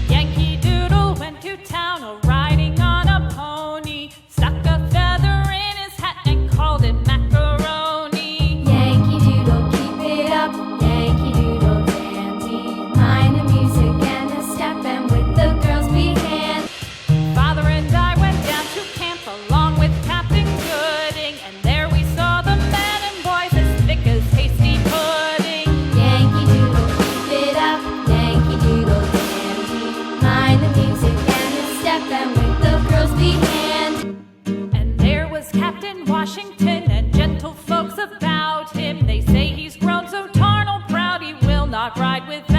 Yankee Doodle went to town riding on a pony, stuck a feather in his hat and called it macaroni. Yankee Doodle, keep it up, Yankee Doodle dandy. Mind the music and the step, and with the girls be handy. Father and I went down to camp along with Captain Gooding, and there we saw the men and boys as thick as hasty pudding. Yankee Doodle, keep it up, Yankee Doodle dandy. Mind the music and the step, and with the girls be handy. And there was Captain Washington and gentle folks about him. They say he's grown so tarnal proud he will not ride without